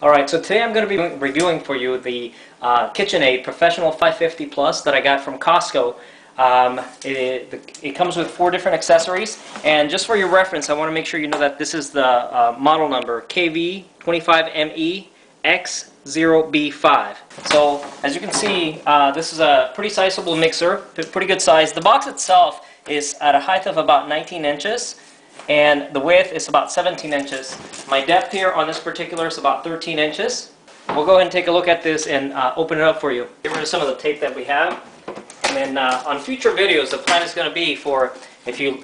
Alright, so today I'm going to be reviewing for you the KitchenAid Professional 550 Plus that I got from Costco. It comes with 4 different accessories, and just for your reference, I want to make sure you know that this is the model number KV25MEX0B5. So, as you can see, this is a pretty sizable mixer, pretty good size. The box itself is at a height of about 19 inches. And the width is about 17 inches. My depth here on this particular is about 13 inches. We'll go ahead and take a look at this and open it up for you. Get rid of some of the tape that we have. And then on future videos, the plan is going to be for, if you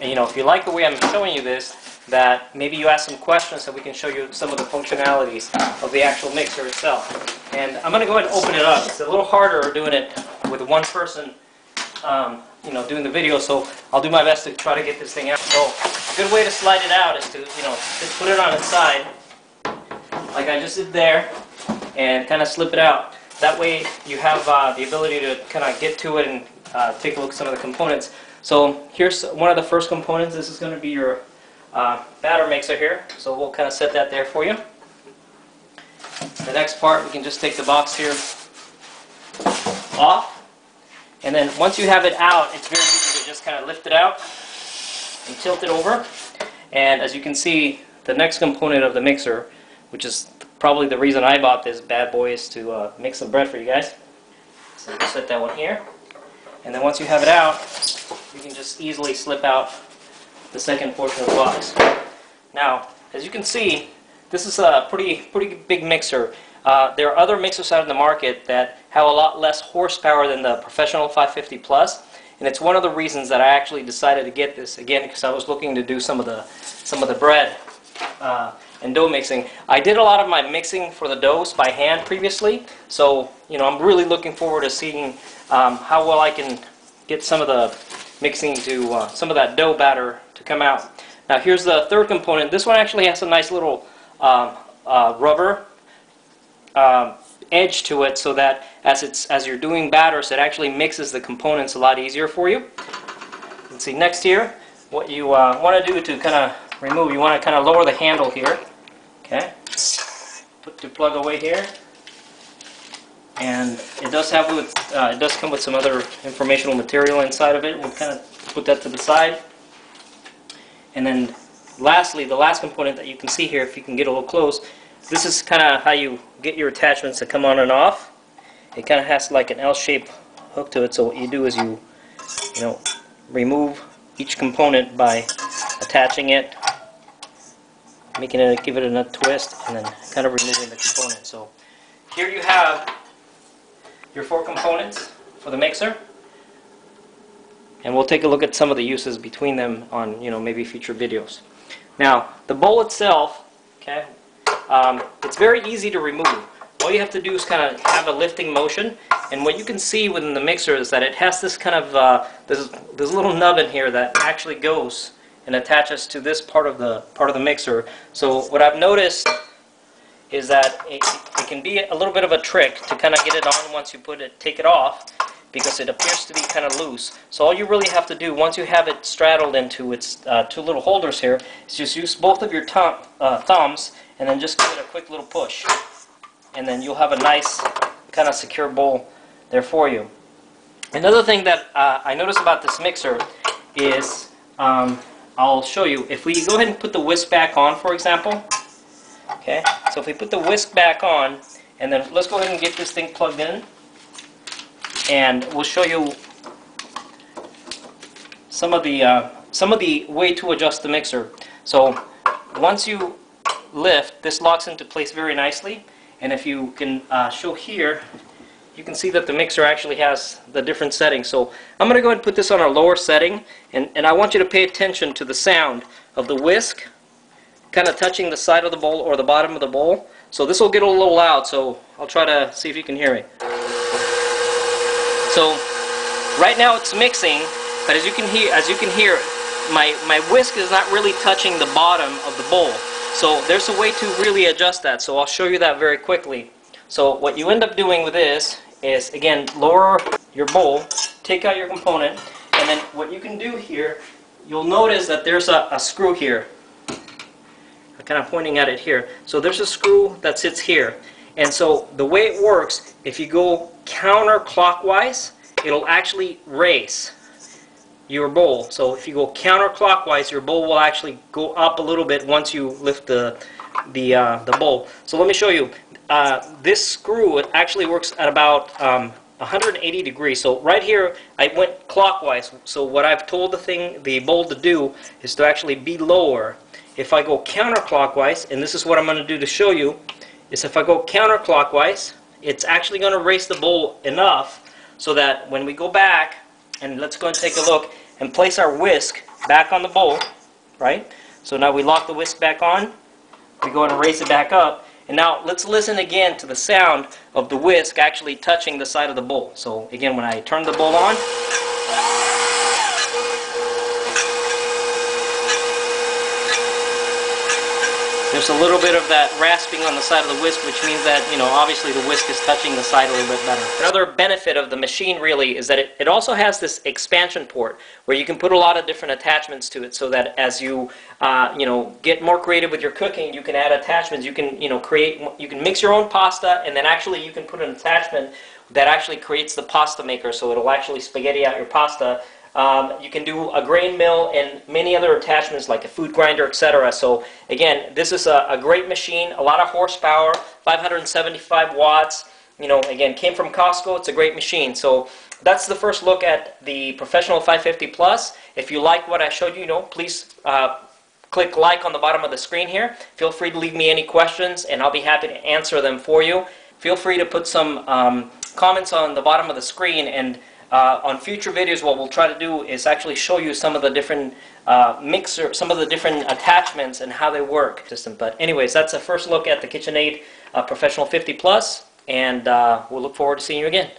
like the way I'm showing you this, that maybe you ask some questions so we can show you some of the functionalities of the actual mixer itself. And I'm going to go ahead and open it up. It's a little harder doing it with one person doing the video, so I'll do my best to try to get this thing out. So a good way to slide it out is to, just put it on its side, like I just did there, and kind of slip it out. That way you have the ability to kind of get to it and take a look at some of the components. So here's one of the first components. This is going to be your batter mixer here, so we'll kind of set that there for you. The next part, we can just take the box here off. And then once you have it out, it's very easy to just kind of lift it out and tilt it over. And as you can see, the next component of the mixer, which is probably the reason I bought this bad boy, is to make some bread for you guys. So we'll set that one here. And then once you have it out, you can just easily slip out the second portion of the box. Now, as you can see, this is a pretty big mixer. There are other mixers out in the market that have a lot less horsepower than the Professional 550 Plus, and it's one of the reasons that I actually decided to get this, again, because I was looking to do some of the bread and dough mixing. I did a lot of my mixing for the doughs by hand previously, so I'm really looking forward to seeing how well I can get some of the mixing to some of that dough batter to come out. Now here's the third component. This one actually has a nice little rubber edge to it, so that as you're doing batters, it actually mixes the components a lot easier for you. Let's see, next here, what you want to do to kind of remove, you want to kind of lower the handle here. Okay, put your plug away here, and it does come with some other informational material inside of it. We'll kind of put that to the side, and then lastly, the last component that you can see here, if you can get a little close. This is kind of how you get your attachments to come on and off. It kind of has like an L-shaped hook to it, so what you do is you remove each component by attaching it, give it a twist, and then kind of removing the component. So here you have your 4 components for the mixer, and we'll take a look at some of the uses between them on maybe future videos. Now the bowl itself, okay. It's very easy to remove. All you have to do is kind of have a lifting motion, and what you can see within the mixer is that it has this kind of this little nub in here that actually goes and attaches to this part of the mixer. So what I've noticed is that it can be a little bit of a trick to kind of get it on once you take it off, because it appears to be kind of loose. So all you really have to do, once you have it straddled into its 2 little holders here, is just use both of your thumbs and then just give it a quick little push. And then you'll have a nice kind of secure bowl there for you. Another thing that I noticed about this mixer is, I'll show you, if we go ahead and put the whisk back on, for example, okay, so if we put the whisk back on, and then let's go ahead and get this thing plugged in, and we'll show you some of the way to adjust the mixer. So once you lift, this locks into place very nicely, and if you can show here, you can see that the mixer actually has the different settings. So I'm going to go ahead and put this on a lower setting, and I want you to pay attention to the sound of the whisk kind of touching the side of the bowl or the bottom of the bowl. So this will get a little loud, so I'll try to see if you can hear me. So right now it's mixing, but as you can hear, my whisk is not really touching the bottom of the bowl. So there's a way to really adjust that, so I'll show you that very quickly. So what you end up doing with this is, again, lower your bowl, take out your component, and then what you can do here, you'll notice that there's a screw here. kind of pointing at it here. So there's a screw that sits here. And so the way it works, if you go counterclockwise, it'll actually raise your bowl. So if you go counterclockwise, your bowl will actually go up a little bit once you lift the bowl. So let me show you. This screw, it actually works at about 180 degrees. So right here, I went clockwise. So what I've told the bowl to do is to actually be lower. If I go counterclockwise, and this is what I'm going to do to show you, is if I go counterclockwise, it's actually going to raise the bowl enough so that when we go back, and let's go and take a look and place our whisk back on the bowl, right? So now we lock the whisk back on, we go and raise it back up, and now let's listen again to the sound of the whisk actually touching the side of the bowl. So again, when I turn the bowl on, there's a little bit of that rasping on the side of the whisk, which means that, you know, obviously the whisk is touching the side a little bit better. Another benefit of the machine really is that it also has this expansion port where you can put a lot of different attachments to it, so that as you you know, get more creative with your cooking, you can add attachments. You can, you know, you can mix your own pasta, and then actually you can put an attachment that actually creates the pasta maker, so it'll actually spaghetti out your pasta. You can do a grain mill and many other attachments like a food grinder, etc. So again, this is a great machine, a lot of horsepower, 575 watts. You know, again, came from Costco. It's a great machine. So that's the first look at the Professional 550 Plus. If you like what I showed you, please click like on the bottom of the screen here. Feel free to leave me any questions, and I'll be happy to answer them for you. Feel free to put some comments on the bottom of the screen, and on future videos, what we'll try to do is actually show you some of the different some of the different attachments and how they work. But anyways, that's a first look at the KitchenAid Professional 50 Plus, and we'll look forward to seeing you again.